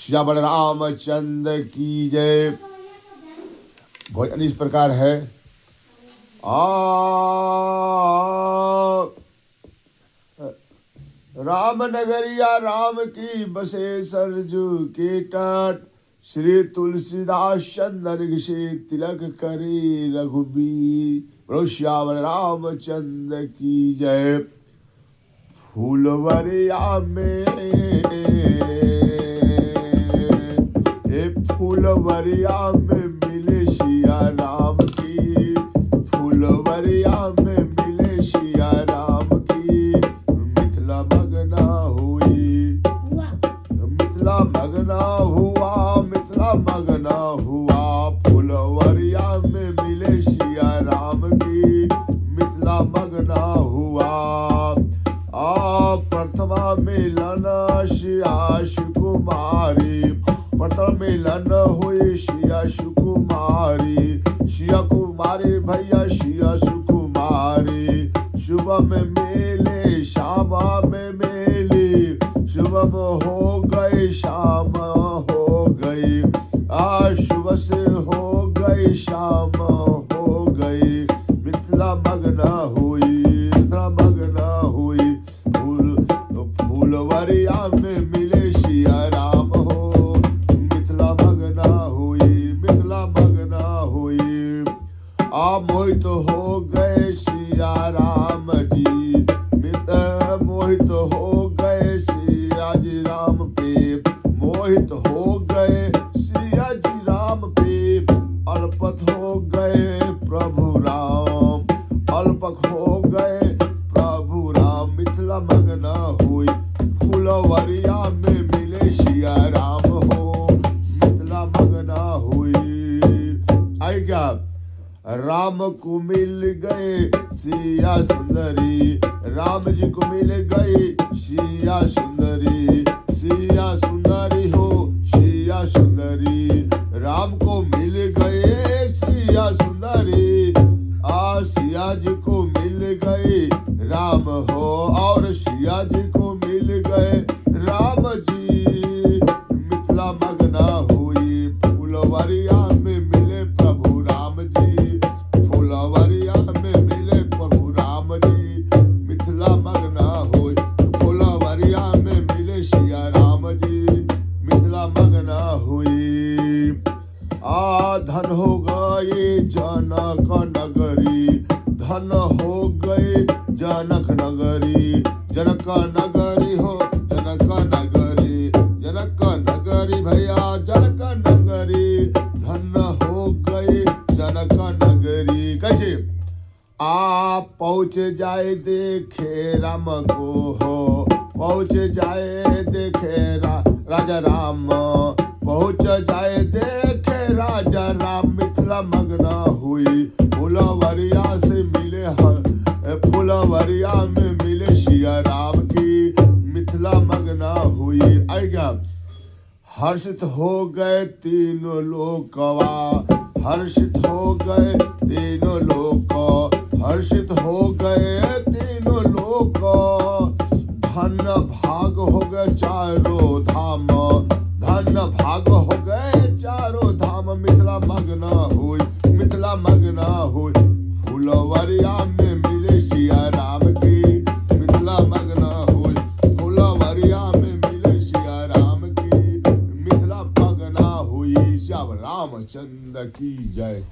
श्यामल रामचंद्र की जय। भजन इस प्रकार है। राम नगरिया राम की बसे सरजू के तट, श्री तुलसीदास चंदन से तिलक करे रघुबीर। बोलो श्यामल रामचंद्र की जय। फूलवरिया में फूलवरिया में मिले सिया राम की, फूलवरिया में मिले सिया राम की। मिथिला मगना हुई, मिथिला मगना हुआ, मिथिला मगना हुआ। फूलवरिया में मिले सिया राम की, मिथिला मगना हुआ। प्रथमा मिलन सिया सुकुमारी, प्रथम मिलन हुई सिया सुकुमारी। सिया कुमारी भैया सिया सुकुमारी, सुबह में मेले श्यामा में मेली। सुबह हो गई शाम हो गई, सुबह से हो गई शाम हो गई। मिथिला मगना हुई, मिथिला मगना हुई। फूलवरिया में मिले सिया राम हो, मिथिला मगना हुई, मिथिला मगना हुई। मोहित हो गए सिया राम जी, मोहित हो गए सिया जी राम पे, मोहित हो गए सिया जी राम पे। अल्पत हो गए प्रभु राम, अल्पक हो गए प्रभु राम। मिथिला मगना हुई, फूलवरिया में मिले सिया राम हो, मिथिला मगना हुई। आई क्या? राम को मिल गए सिया सुंदरी, राम जी को मिल गई सिया सुंदरी। सिया सुंदरी हो सिया सुंदरी, राम को मिल गए सिया सुंदरी। सिया जी को मिल गए राम हो, और सिया जी को मिल गए राम जी। मिथिला मगना हुई, फूलवरिया में मिले प्रभु राम जी, फूलवरिया में मिले प्रभु राम जी। मिथिला मगना हुई, फूलवरिया में मिले सिया राम जी, मिथिला मगना हुई। धन हो गए जनक नगरी, धन हो गए जनक नगरी। जनक नगरी हो जनक नगरी, जनक नगरी भैया जनक नगरी। धन हो गए जनक नगरी। कैसे? आप पहुँच जाए देखे राम को हो, पहुँच जाए देखे राजा राम, पहुँच जाए देखे राजा राम। मिथिला मगना हुई, फूलवरिया से मिले फूलवरिया में मिले सिया राम की। मिथिला मगना हुई। आएगा? हर्षित हो गए तीनों लोकवा, हर्षित हो गए तीनों लोक, हर्षित हो गए तीनों लोक। धन भाग हो गए चारों धाम, धन भाग हो गए चारों धाम। मिथिला मगना हुई, मिथिला मगना हुई। फूलवरिया में मिले सिया राम की, मिथिला मगना हुई। फूलवरिया में मिले सिया राम की, मिथिला मगना हुई। श्याम रामचंद्र की जय।